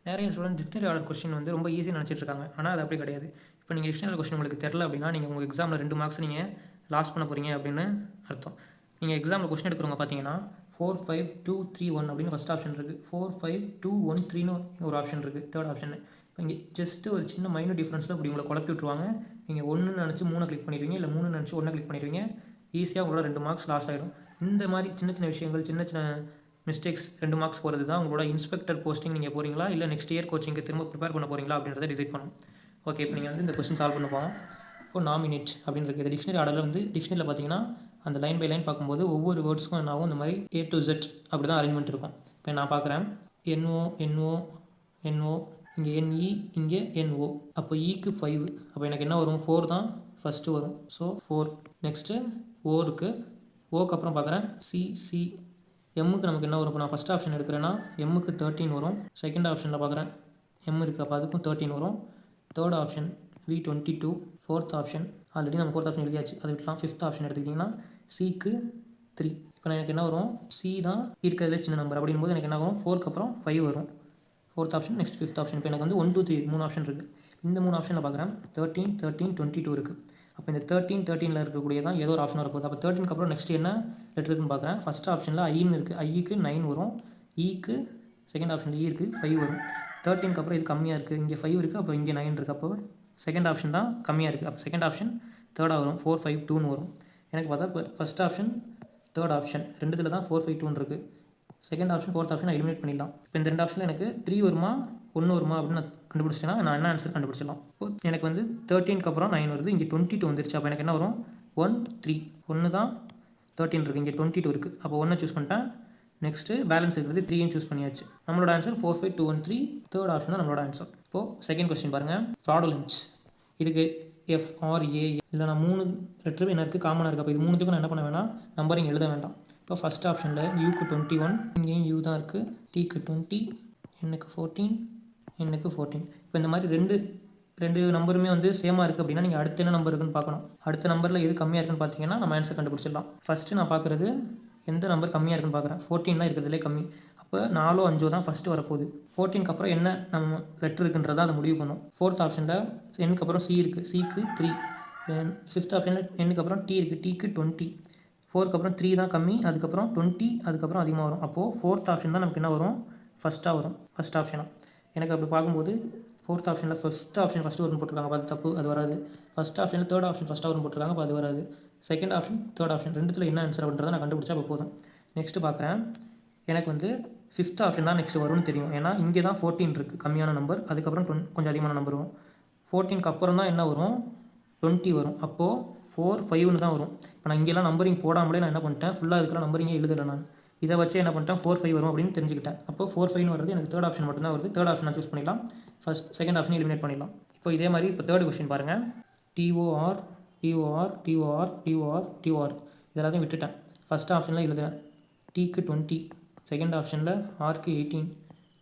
நிறைய student dictionary order question வந்து ரொம்ப ஈஸியாக நினச்சிட்டு இருக்காங்க. ஆனால் அது அப்படி கிடையாது. இப்போ நீங்கள் டிக்ஷனரி கொஸ்டின் உங்களுக்கு தெரில அப்படின்னா நீங்கள் உங்கள் எக்ஸாமில் 2 மார்க்ஸ் நீங்கள் லாஸ் பண்ண போகிறீங்க அப்படின்னு அர்த்தம். நீங்கள் எக்ஸாமில் கொஸ்டின் எடுக்கிறவங்க பார்த்தீங்கன்னா 4, 5, 2, 3, 1 அப்படின்னு ஃபஸ்ட் ஆப்ஷன் இருக்குது. 4, 5, 2, 1, 3ன்னு ஒரு ஆப்ஷன் இருக்குது, தேர்ட் ஆப்ஷன். இப்போ இங்கே ஜஸ்ட்டு ஒரு சின்ன மைனூட் டிஃப்ரென்ஸில் இப்படி உங்களை குழப்பி விட்ருவாங்க. நீங்கள் 1ன்னு நினச்சி 3 கிளிக் பண்ணிடுவீங்க, இல்லை 3ன்னு நினச்சி 1 கிளிக் பண்ணிடுவீங்க. ஈஸியாக உங்களோட 2 மார்க்ஸ் லாஸ் ஆகிடும். இந்த மாதிரி சின்ன சின்ன விஷயங்கள், சின்ன சின்ன மிஸ்டேக்ஸ் 2 மார்க்ஸ் போகிறது தான் உங்களோட இன்ஸ்பெக்டர் போஸ்டிங் நீங்கள் போகிறீங்களா இல்லை நெக்ஸ்ட் இயர் கோச்சிங்க்கு திரும்ப ப்ரிப்பேர் பண்ண போகிறீங்களா அப்படின்றத டிசைட் பண்ணும். ஓகே, இப்போ நீங்கள் வந்து இந்த கொஸ்டின் சால்வ் பண்ண போகிறோம். இப்போ நாமினேட் அப்படின்னு இருக்குது. இது டிக்ஷனரி ஆர்டரில் வந்து டிக்ஷனரியில் பார்த்தீங்கன்னா அந்த லைன் பை லைன் பார்க்கும்போது ஒவ்வொரு வேர்ட்ஸ்க்கும் என்னாகும் இந்த மாதிரி A to Z அப்படி தான் அரேஞ்ச்மெண்ட் இருக்கும். இப்போ நான் பார்க்குறேன் NO இங்கே NE இங்கே NO. அப்போ ஈக்கு 5, அப்போ எனக்கு என்ன வரும்? 4 தான் ஃபஸ்ட்டு வரும். ஸோ 4. நெக்ஸ்ட்டு O இருக்குது. ஓக்கு அப்புறம் பார்க்குறேன் C எம்முக்கு நமக்கு என்ன வரும்? இப்போ நான் ஃபஸ்ட் ஆப்ஷன் எடுக்கிறேன்னா எம்முக்கு 13 வரும். செகண்ட் ஆப்ஷனில் பார்க்குறேன் எம் இருக்குது, அப்போ அதுக்கும் 13 வரும். Third option V22. Fourth option already நம்ம ஃபோர்த் ஆப்ஷன் எழுதியாச்சு, அது விட்டலாம். ஃபிஃப்த் ஆப்ஷன் எடுத்துக்கிட்டிங்கன்னா சிக்கு 3. இப்போ எனக்கு என்ன வரும்? சி தான் இருக்கிறதுல சின்ன நம்பர். அப்படிங்கும்போது எனக்கு என்ன வரும்? 4க்கு அப்புறம் 5 வரும். Fourth option, next fifth option. இப்போ எனக்கு வந்து 1, 2, 3 3 ஆப்ஷன் இருக்குது. இந்த 3 ஆப்ஷனில் பார்க்குறேன் 13, 13, 22 இருக்குது. அப்போ இந்த 13, 13ல் இருக்கக்கூடிய தான் ஏதோ ஒரு ஆப்ஷன் வரப்போகுது. அப்போ 13க்கு அப்புறம் நெக்ஸ்ட் என்ன லெட்டர் இருக்குன்னு பார்க்குறேன். ஃபஸ்ட் ஆப்ஷனில் ஐன்னு இருக்குது, ஐக்கு 9 வரும். ஈக்கு செகண்ட் ஆப்ஷனில் ஈ இருக்குது, 5 வரும். 13க்கு அப்புறம் இது கம்மியாக இருக்குது, இங்கே 5 இருக்குது, அப்போ இங்கே 9 இருக்குது. அப்போ செகண்ட் ஆப்ஷன் தான் கம்மியாக இருக்குது. அப்போ செகண்ட் ஆப்ஷன் தேர்டாக வரும், 4, 5, 2ன்னு வரும். எனக்கு பார்த்தா இப்போ ஃபஸ்ட் ஆப்ஷன் தேர்ட் ஆப்ஷன் ரெண்டுத்தில் தான் 4, 5, 2ன்னு இருக்குது. Second option fourth option eliminate பண்ணிடலாம். இப்போ இந்த 2 ஆப்ஷனில் எனக்கு 3 வருமா 1 வருமா அப்படின்னு நான் கண்டுபிடிச்சிட்டேன்னா நான் என்ன ஆன்சர் கண்டுபிடிச்சிடலாம். இப்போ எனக்கு வந்து 13க்கு அப்புறம் 9 வருது, இங்கே 22 வந்துருச்சு. அப்போ எனக்கு என்ன வரும்? 1, 3. 1 தான் 13 இருக்குது, இங்கே 22 இருக்குது. அப்போ 1 சூஸ் பண்ணிட்டேன். நெக்ஸ்ட்டு பேலன்ஸ் இருக்கிறது 3ன்னு சூஸ் பண்ணியாச்சு. நம்மளோட ஆன்சர் 4, 5, 2, 1, 3. தேர்ட் ஆப்ஷன் தான் நம்மளோட ஆன்சர். இப்போது செகண்ட் கொஸ்டின் பாருங்கள். ஃப்ராடுலன்ஸ். இதுக்கு FRA இதில் நான் 3 லெட்டர் என்ன இருக்குது? காமனாக இருக்குது. அப்போ இது 3த்துக்கும் நான் என்ன பண்ண வேணாம்? நம்பரிங் எழுத வேண்டாம். இப்போ ஃபஸ்ட் ஆப்ஷனில் யூக்கு 21, இங்கேயும் யூ தான் இருக்குது. டிக்கு 20, என்னுக்கு 14, என்னுக்கு 14. இப்போ இந்த மாதிரி ரெண்டு நம்பருமே வந்து சேமாக இருக்குது அப்படின்னா நீங்கள் அடுத்த என்ன நம்பர் இருக்குன்னு பார்க்கணும். அடுத்த நம்பரில் எது கம்மியாக இருக்குன்னு பார்த்தீங்கன்னா நம்ம ஆன்சர் கண்டுபிடிச்சிடலாம். ஃபஸ்ட்டு நான் பார்க்குறது எந்த நம்பர் கம்மியாக இருக்குன்னு பார்க்குறேன். 14 தான் இருக்கிறதுலே கம்மி. அப்போ 4, 5 தான் ஃபஸ்ட்டு வரப்போகுது. 14க்கு அப்புறம் என்ன நம்ம லெட்டர் இருக்குன்றதை அதை முடிவு பண்ணும். ஃபோர்த் ஆப்ஷனில் எண்ணுக்கு அப்புறம் சி இருக்குது, சிக்கு 3. ஃபிஃப்த் ஆப்ஷனில் எண்ணுக்கு அப்புறம் டி இருக்குது, டிக்கு 20. 4க்கு அப்புறம் 3 தான் கம்மி, அதுக்கப்புறம் 20, அதுக்கப்புறம் அதிகமாக வரும். அப்போது ஃபோர்த் ஆப்ஷன் தான் நமக்கு என்ன வரும்? ஃபஸ்ட்டாக வரும், ஃபஸ்ட் ஆப்ஷனாக. எனக்கு அப்படி பார்க்கும்போது ஃபோர்த் ஆப்ஷனில் ஃபஸ்ட் ஆப்ஷன் ஃபஸ்ட்டு வரும்னு போட்டிருக்காங்க, அது தப்பு, அது வராது. ஃபஸ்ட் ஆப்ஷனில் தேர்ட் ஆப்ஷன் ஃபஸ்ட்டாக வரும்னு போட்டிருக்காங்க, அப்போ அது வராது. செகண்ட் ஆப்ஷன் தேர்ட் ஆப்ஷன் ரெண்டுத்தில் என்ன ஆன்சர் அப்படின்றத நான் கண்டுபிடிச்சா அப்போ போதும். நெக்ஸ்ட்டு பார்க்குறேன். எனக்கு வந்து ஃபிஃப்த் ஆப்ஷன் தான் நெக்ஸ்ட் வரும்னு தெரியும். ஏன்னா இங்கே தான் 14 இருக்குது, கம்மியான நம்பர். அதுக்கப்புறம் கொஞ்சம் அதிகமான நம்பர் வரும். 14க்கு அப்புறம் தான் என்ன வரும்? 20 வரும். அப்போது 4, 5ன்னு தான் வரும். இப்போ நான் இங்கெல்லாம் நம்பரிங் போடாமலே நான் என்ன பண்ணிட்டேன்? ஃபுல்லாக இருக்கிற நம்பரிங்கே எழுதலை நான். இதை வச்சு என்ன பண்ணிட்டேன்? 4, 5 வரும் அப்படின்னு தெரிஞ்சுக்கிட்டேன். அப்போ 4, 5ன்னு வருது. எனக்கு தேர்ட் ஆப்ஷன் மட்டும்தான் வருது. தேர்ட் ஆப்ஷன் நான் சூஸ் பண்ணிடலாம். செகண்ட் ஆப்ஷன் எலிமினேட் பண்ணிடலாம். இப்போ இதே மாதிரி இப்போ தேர்ட் கொஸ்டின் பாருங்கள். TOR இதெல்லாத்தையும் விட்டுட்டேன். ஃபஸ்ட் ஆப்ஷனில் எழுதுறேன். டிக்கு 20, செகண்ட் ஆப்ஷனில் ஆர்க்கு 18,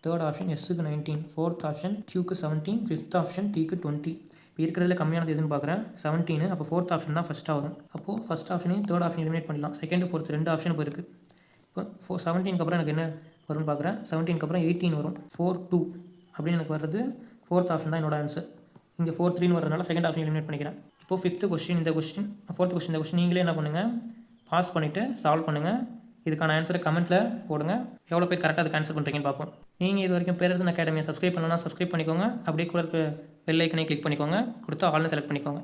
தேர்ட் ஆப்ஷன் எஸ்ஸுக்கு 19, ஃபோர்த் ஆப்ஷன் கியூக்கு 17, ஃபிஃப்த் ஆப்ஷன் டிக்கு 20. இப்போ இருக்கிறதுல கம்மியானது எதுன்னு பார்க்குறேன், 17. அப்போ ஃபோர்த் ஆப்ஷன் தான் ஃபஸ்ட்டாக வரும். அப்போது ஃபஸ்ட் ஆப்ஷனையும் தேர்ட் ஆப்ஷன் எலிமினேட் பண்ணிடலாம். செகண்ட், ஃபோர்த் 2 ஆப்ஷன் இப்போ இருக்குது. இப்போ 17க்கு அப்புறம் எனக்கு என்ன வரும்னு பார்க்குறேன். 17க்கு அப்புறம் 18 வரும். 4, 2 அப்படின்னு எனக்கு வர்றது ஃபோர்த் ஆப்ஷன் தான் என்னோட ஆன்சர். இங்கே 4, 3ன்னு வரதுனால செகண்ட் ஆப்ஷன் எலிமினேட் பண்ணிக்கிறேன். இப்போது ஃபிஃப்த் கொஸ்டின், இந்த கொஸ்டின், ஃபோர்த் கொஸ்டின், இந்த கொஸ்டின் நீங்களே என்ன பண்ணுங்கள்? பாஸ் பண்ணிவிட்டு சால்வ் பண்ணுங்கள். இதுக்கான ஆன்சரை கமெண்ட்டில் போடுங்க. எவ்வளோ பேர் கரெக்டாக அதுக்கு ஆன்சர் பண்ணுறீங்கன்னு பார்ப்போம். நீங்கள் இது வரைக்கும் பேரரசன் அகாடமியை சப்ஸ்கிரைப் பண்ணலன்னா சப்ஸ்கிரைப் பண்ணிக்கோங்க. அப்படியே கூட இருக்க பெல் ஐக்கனை கிளிக் பண்ணிக்கோங்க. கொடுத்து ஆல்னு செலக்ட் பண்ணிக்கோங்க.